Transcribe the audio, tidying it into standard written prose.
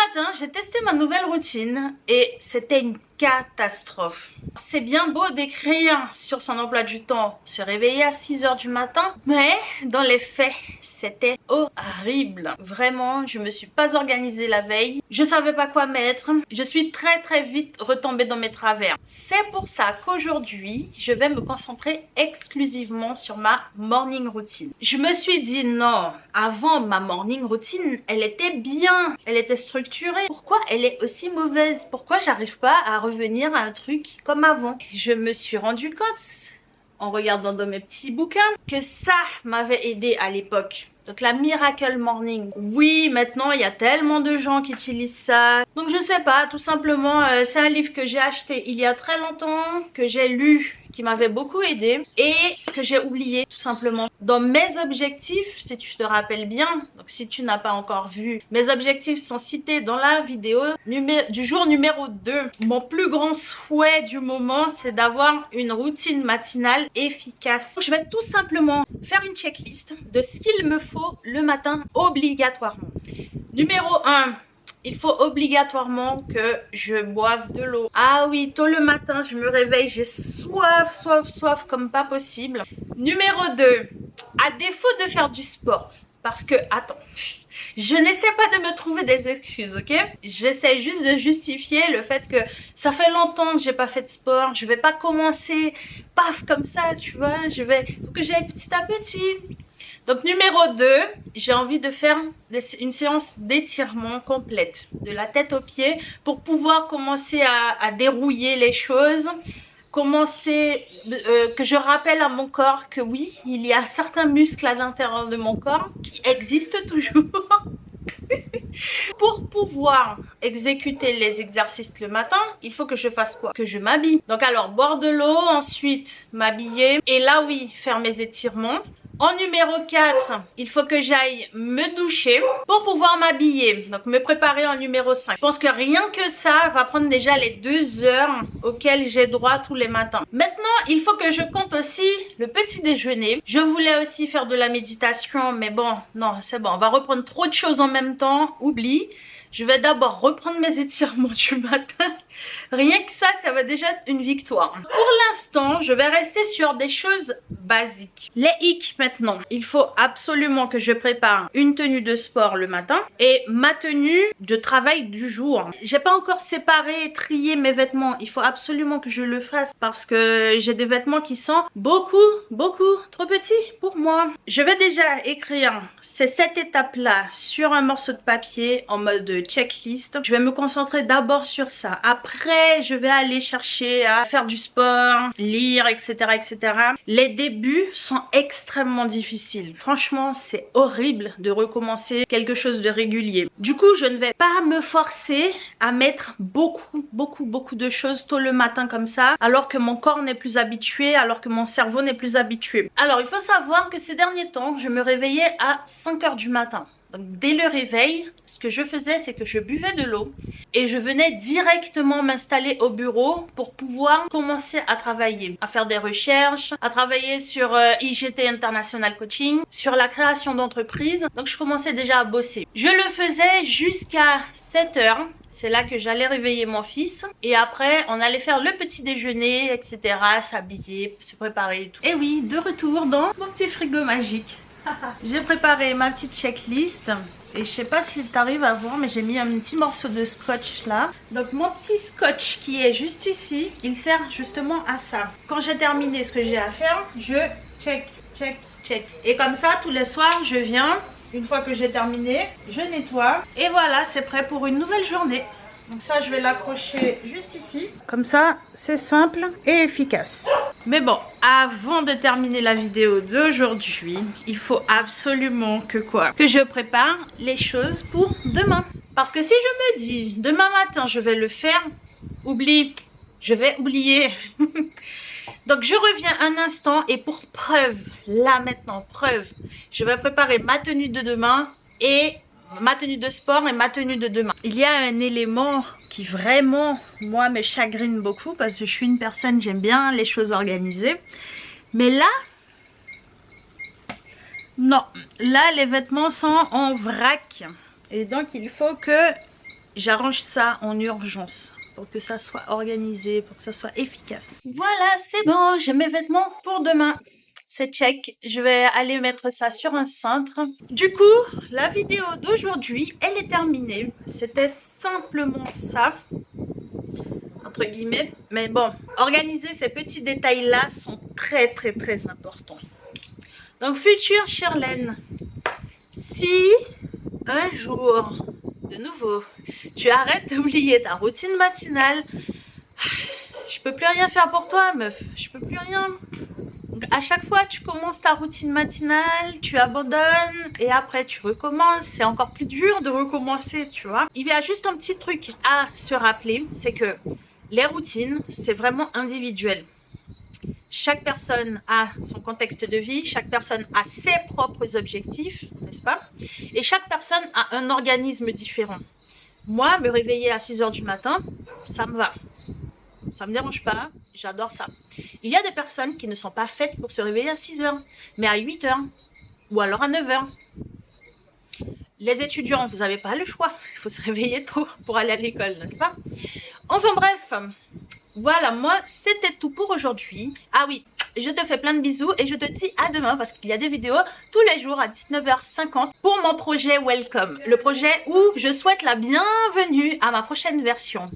matin, j'ai testé ma nouvelle routine et c'était une catastrophe. C'est bien beau d'écrire sur son emploi du temps, se réveiller à 6 h du matin, mais dans les faits, c'était horrible. Vraiment, je me suis pas organisée la veille, je savais pas quoi mettre, je suis très vite retombée dans mes travers. C'est pour ça qu'aujourd'hui, je vais me concentrer exclusivement sur ma morning routine. Je me suis dit non, avant ma morning routine, elle était bien, elle était structurée. Pourquoi elle est aussi mauvaise? Pourquoi j'arrive pas à revenir à un truc comme avant? Je me suis rendu compte, en regardant dans mes petits bouquins, que ça m'avait aidé à l'époque. Donc la Miracle Morning. Oui, maintenant il y a tellement de gens qui utilisent ça. Donc je sais pas, tout simplement, c'est un livre que j'ai acheté il y a très longtemps, que j'ai lu, qui m'avait beaucoup aidé et que j'ai oublié tout simplement. Dans mes objectifs, si tu te rappelles bien, donc si tu n'as pas encore vu, mes objectifs sont cités dans la vidéo du jour numéro 2. Mon plus grand souhait du moment, c'est d'avoir une routine matinale efficace. Je vais tout simplement faire une checklist de ce qu'il me faut le matin obligatoirement. Numéro 1. Il faut obligatoirement que je boive de l'eau. Ah oui, tôt le matin, je me réveille, j'ai soif comme pas possible. Numéro 2, à défaut de faire du sport, parce que, attends, je n'essaie pas de me trouver des excuses, ok? J'essaie juste de justifier le fait que ça fait longtemps que j'ai pas fait de sport. Je vais pas commencer, paf, comme ça, tu vois. Faut que j'aille petit à petit. Donc numéro 2, j'ai envie de faire une séance d'étirement complète, de la tête aux pieds, pour pouvoir commencer à dérouiller les choses, que je rappelle à mon corps que oui, il y a certains muscles à l'intérieur de mon corps qui existent toujours. Pour pouvoir exécuter les exercices le matin, il faut que je fasse quoi? Que je m'habille. Donc alors, boire de l'eau, ensuite m'habiller et là oui, faire mes étirements. En numéro 4, il faut que j'aille me doucher pour pouvoir m'habiller. Donc me préparer en numéro 5. Je pense que rien que ça va prendre déjà les 2 heures auxquelles j'ai droit tous les matins. Maintenant, il faut que je compte aussi le petit déjeuner. Je voulais aussi faire de la méditation, mais bon, non, c'est bon. On va reprendre trop de choses en même temps. Oublie. Je vais d'abord reprendre mes étirements du matin. Rien que ça va déjà être une victoire. Pour l'instant, je vais rester sur des choses basiques. Les hicks maintenant. Il faut absolument que je prépare une tenue de sport le matin et ma tenue de travail du jour. J'ai pas encore séparé et trié mes vêtements. Il faut absolument que je le fasse parce que j'ai des vêtements qui sont beaucoup trop petits pour moi. Je vais déjà écrire ces 7 étapes-là sur un morceau de papier en mode checklist. Je vais me concentrer d'abord sur ça. Après, je vais aller chercher à faire du sport, lire, etc. Les débuts sont extrêmement difficiles. Franchement, c'est horrible de recommencer quelque chose de régulier. Du coup, je ne vais pas me forcer à mettre beaucoup de choses tôt le matin comme ça, alors que mon corps n'est plus habitué, alors que mon cerveau n'est plus habitué. Alors, il faut savoir que ces derniers temps, je me réveillais à 5 h du matin. Donc dès le réveil, ce que je faisais, c'est que je buvais de l'eau et je venais directement m'installer au bureau pour pouvoir commencer à travailler, à faire des recherches, à travailler sur IGT International Coaching, sur la création d'entreprise. Donc je commençais déjà à bosser. Je le faisais jusqu'à 7 h. C'est là que j'allais réveiller mon fils et après on allait faire le petit déjeuner, etc. S'habiller, se préparer et tout. Et oui, de retour dans mon petit frigo magique. J'ai préparé ma petite checklist et je sais pas si tu arrives à voir, mais j'ai mis un petit morceau de scotch là. Donc mon petit scotch qui est juste ici, il sert justement à ça. Quand j'ai terminé ce que j'ai à faire, je check. Et comme ça, tous les soirs, je viens, une fois que j'ai terminé, je nettoie et voilà, c'est prêt pour une nouvelle journée. Donc ça, je vais l'accrocher juste ici. Comme ça, c'est simple et efficace. Mais bon, avant de terminer la vidéo d'aujourd'hui, il faut absolument que quoi? Que je prépare les choses pour demain. Parce que si je me dis, demain matin, je vais le faire, oublie, je vais oublier. Donc je reviens un instant et pour preuve, là maintenant, preuve, je vais préparer ma tenue de demain et ma tenue de sport et ma tenue de demain. Il y a un élément qui vraiment, moi, me chagrine beaucoup parce que je suis une personne, j'aime bien les choses organisées. Mais là, non. Là, les vêtements sont en vrac. Et donc, il faut que j'arrange ça en urgence pour que ça soit organisé, pour que ça soit efficace. Voilà, c'est bon, j'ai mes vêtements pour demain. C'est check, je vais aller mettre ça sur un cintre. Du coup, la vidéo d'aujourd'hui, elle est terminée. C'était simplement ça, entre guillemets. Mais bon, organiser ces petits détails-là sont très importants. Donc, future Shirlène, si un jour, de nouveau, tu arrêtes d'oublier ta routine matinale, je peux plus rien faire pour toi, meuf. Je peux plus rien. Donc, à chaque fois, tu commences ta routine matinale, tu abandonnes et après tu recommences. C'est encore plus dur de recommencer, tu vois. Il y a juste un petit truc à se rappeler, c'est que les routines, c'est vraiment individuel. Chaque personne a son contexte de vie, chaque personne a ses propres objectifs, n'est-ce pas? Et chaque personne a un organisme différent. Moi, me réveiller à 6 h du matin, ça me va. Ça me dérange pas, j'adore ça. Il y a des personnes qui ne sont pas faites pour se réveiller à 6 h, mais à 8 h ou alors à 9 h. Les étudiants, vous n'avez pas le choix. Il faut se réveiller tôt pour aller à l'école, n'est-ce pas? Enfin bref, voilà, moi, c'était tout pour aujourd'hui. Ah oui, je te fais plein de bisous et je te dis à demain parce qu'il y a des vidéos tous les jours à 19 h 50 pour mon projet Welcome. Le projet où je souhaite la bienvenue à ma prochaine version.